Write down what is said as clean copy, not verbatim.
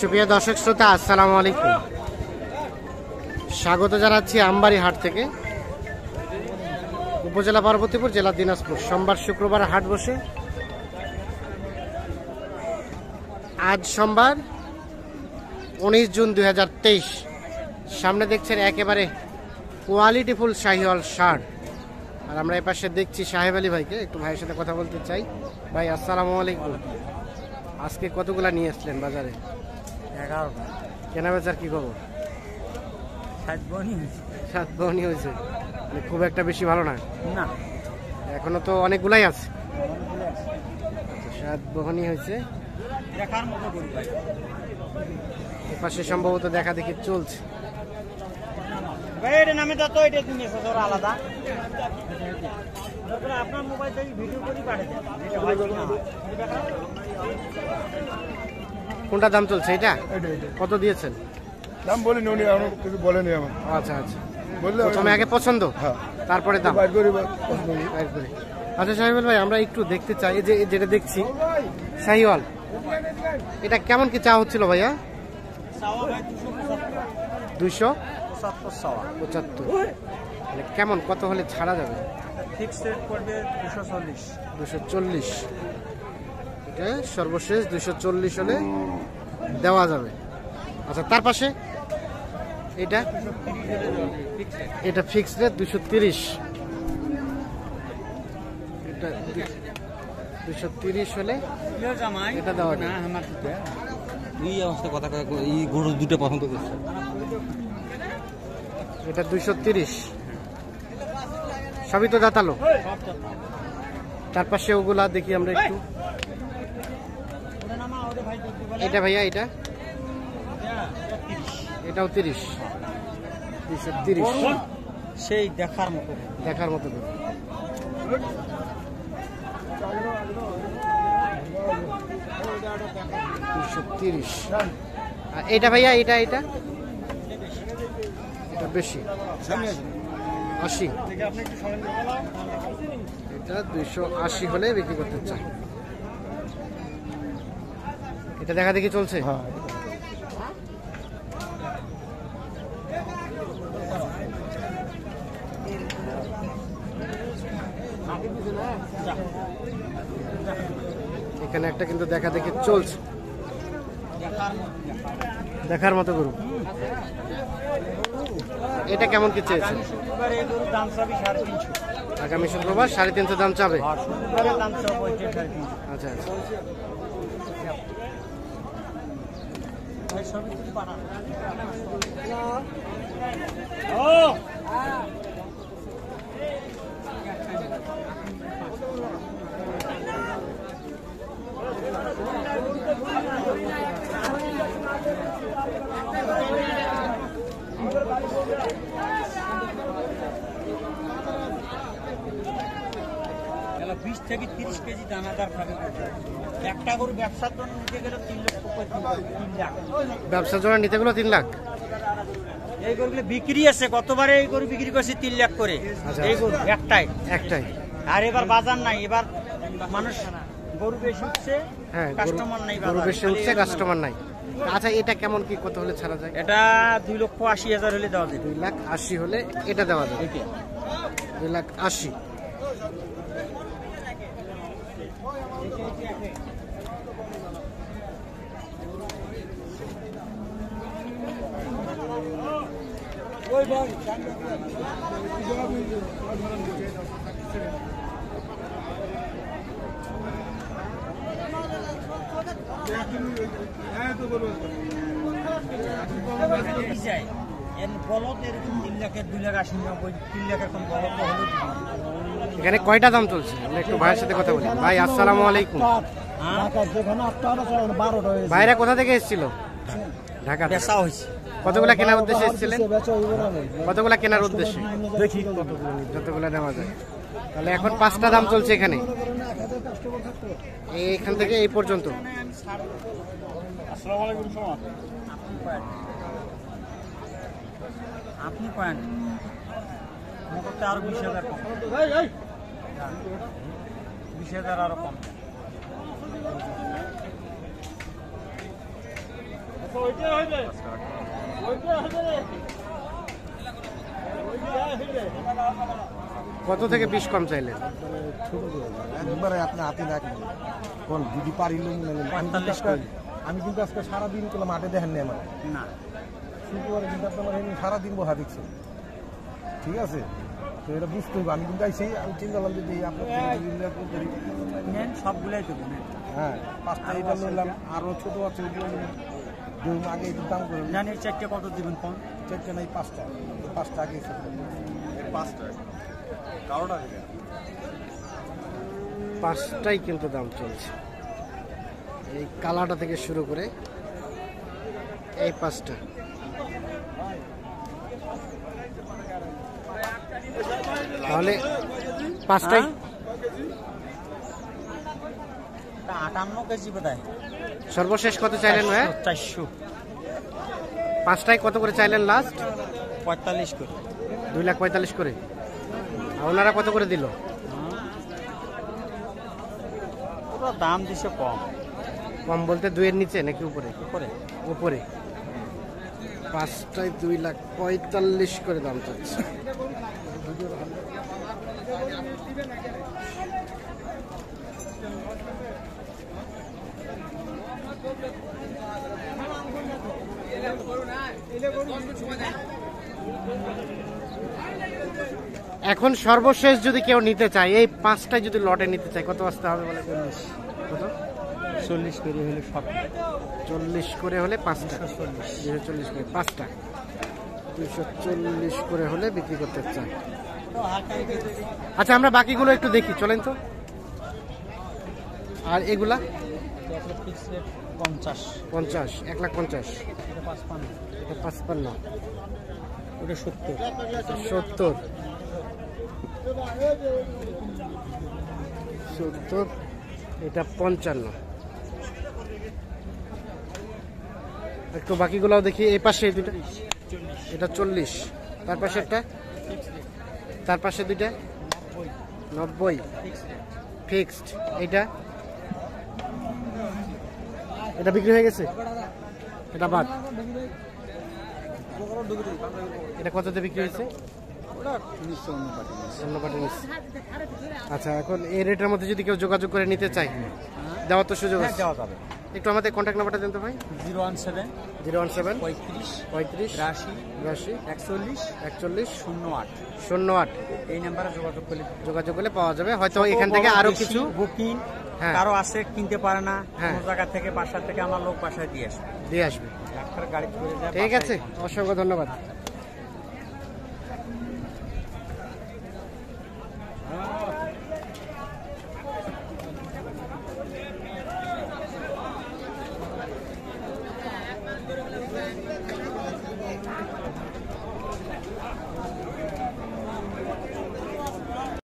সুপ্রিয় দর্শক শ্রোতা, আসসালামু আলাইকুম। স্বাগত জানাচ্ছি আমবাড়ি হাট থেকে, উপজেলা পার্বতীপুর, জেলা দিনাজপুর। সোমবার শুক্রবার হাট বসে। আজ সোমবার 19 জুন 2023। সামনে দেখছেন একেবারে কোয়ালিটিফুল শাহিওয়াল ষাঁড়। আর আমরা এই পাশে দেখছি সাহেব আলী ভাইকে। একটু ভাইয়ের সাথে কথা বলতে চাই। ভাই আসসালামু আলাইকুম। আজকে কতগুলা নিয়ে আসলেন বাজারে? 11টা। কেনা বেচার কি খবর? 7 বহনি হয়েছে। খুব একটা বেশি ভালো না, না এখনো তো অনেকগুলাই আছে। 7 বহনি হয়েছে। দেখার মতো করি ভাই। এপাশে সম্ভবত দেখা দেখি চলছে। ভাই এর নামে তো এটা তুমি এসে আলাদা আপনার মোবাইল থেকে ভিডিও করে পাঠিয়ে দেন। এটা হয় কিনা কোনটা দাম চলছে? এটা কত দিয়েছেন? দাম বলিনি, উনি এখনো কিছু বলেনি আমার। আচ্ছা আচ্ছা, বললে প্রথমে আগে পছন্দ, হ্যাঁ, তারপরে দাম বাইর করি পছন্দ করি। বাইর করে। আচ্ছা সাহেব ভাই, আমরা একটু দেখতে চাই যে যেটা দেখছি শাহিওয়াল, এটা কেমন কি চা হচ্ছিল ভাইয়া? সাওয়া ভাই 275। কেমন, কত হলে ছাড়া যাবে? ফিক্সড রেট পড়বে 240। 240। এটা সর্বশেষ 240 হলে দেওয়া যাবে। আচ্ছা, তার পাশে এটা এটা ফিক্সড রেট 230। এটা 230 হলে এটা দেওয়া যাবে। এই অবস্থা কথা এই গরু দুটো পছন্দ করছে। এটা 230, সবই তো দাঁতালো। তার পাশে ওগুলা দেখি আমরা একটু। এটা ভাইয়া, এটাও 30। 230 সেই দেখার মতো করে। এটা ভাইয়া, এটা বেশি 80। এটা 280 হলে বিক্রি করতে চাই। এটা দেখা দেখি চলছে। এখানে একটা কিন্তু দেখা দেখি চলছে, দেখার মতো গরু। এটা কেমন কি চেয়েছে? আগামী শুক্রবার 350 দাম চাবে। আচ্ছা আচ্ছা, বিশ থেকে 30 কেজি দানাদার খাবে একটা গরু। ব্যবসার জন্য নিতে গেলে 3 লাখ। ব্যবসার জন্য নিতে গেলে 3 লাখ। এই গরুগুলো বিক্রি আছে, গতবারে এই গরু বিক্রি করছে 3 লাখ করে। এই গরু একটাই। আর এবার বাজার নাই, এবার মানুষ গরু বেশি উঠছে, কাস্টমার নাই। গরু বেশি উঠছে, কাস্টমার নাই। আচ্ছা, এটা কেমন কি, কত হলে ছাড়া যায়? এটা 2,80,000 হলে দেওয়া যায়। 2,80,000 হলে এটা দেওয়া যায়। 2,80,000। এখানে কয়টা দাম চলছে? আমরা একটু ভাইয়ের সাথে কথা বলি। ভাই আসসালামু আলাইকুম। ভাইরা কোথা থেকে এসেছিল? ঢাকা। কতগুলা কেনার উদ্দেশ্যে এসেছিলেন? কতগুলা কেনার উদ্দেশ্যে? দেখি যতগুলা নেওয়া যায়। তাহলে এখন 5টা দাম চলছে এখানে, এখান থেকে এই পর্যন্ত। আপনি পয়েন্ট মোটরটা আরো 20,000 কম। 20,000 আরো কম। কত থেকে 20 কম চাইলেন? একবারে আপনি হাতে রাখেন কোন যদি পারিল আমি কিন্তু আজকে সারাদিন কোনো মাঠে দেখেন না আমার না শুক্রবারে কিন্তু আপনার সারাদিন বসা দিচ্ছে, ঠিক আছে? তো এটা বুঝতে হবে। আমি কিন্তু আইসি, আমি চিন্তা করলাম যদি আপনার নেন সবগুলাই দেবো নেন। হ্যাঁ 5টা এটা নিলাম, আরো ছোট আছে ধরুন আগে একটু দাম করে জানি 4টে কত দিবেন কম? 4টা নাই 5টা, 5টা আগে 5টাই কিন্তু দাম চলছে, এই কালাটা থেকে শুরু করে এই 5টা। তাহলে 5টাই 58 কেজি বোধহয়। সর্বশেষ কত চাইলেন ভাই? 400 5টায় কত করে চাইলেন লাস্ট? 45 করে। 2,45,000 করে। আর ওনারা কত করে দিল? ওরা দাম দিছে কম। কম বলতে 2 এর নিচে নাকি উপরে? উপরে উপরে। 5টায় 2,45,000 করে দাম চাচ্ছে। এখন সর্বশেষ যদি কেউ নিতে চায়, এই 5টায় যদি লটে নিতে চায়, কত আসতে হবে বলে? 40 কত? 40 করে হলে সব 40 করে হলে 5টা, 240 করে 5টা, 240 করে হলে বিক্রি করতে চায়। আচ্ছা আমরা বাকিগুলো একটু দেখি, চলেন তো। আর এগুলা 50 50, 1,50,000, এটা 55 এটা 55, ওটা 70 70, 70, এটা 55। একটু বাকিগুলোও দেখি। এই পাশে এই দুটো, এটা 40, তার পাশে একটা, তার পাশে দুইটা 90 ফিক্সড। এইটা এটা বিক্রি হয়ে গেছে, এটা বাদ। এটা কততে বিক্রি হয়েছে? অন্য পার্টি নিচ্ছে। আচ্ছা এখন এই রেটের মধ্যে যদি কেউ যোগাযোগ করে নিতে চায়, দেওয়ার তো সুযোগ আছে? দেওয়া যাবে। একটু আমাদের কন্ট্যাক্ট নাম্বারটা দেন তো ভাই। 017 017 35 35 82 82 41 41 08 08 এই নাম্বারে যোগাযোগ করলে পাওয়া যাবে। হয়তো এখান থেকে আরো কিছু বুকিং হ্যাঁ। কারো আছে কিনতে পারে না, হ্যাঁ। কোনো জায়গা থেকে বাসা থেকে আমার লোক বাসায় দিয়ে আসবে, দিয়ে আসবে। একটা গাড়ি করে যায় ঠিক বাসায়। আছে, অসংখ্য ধন্যবাদ।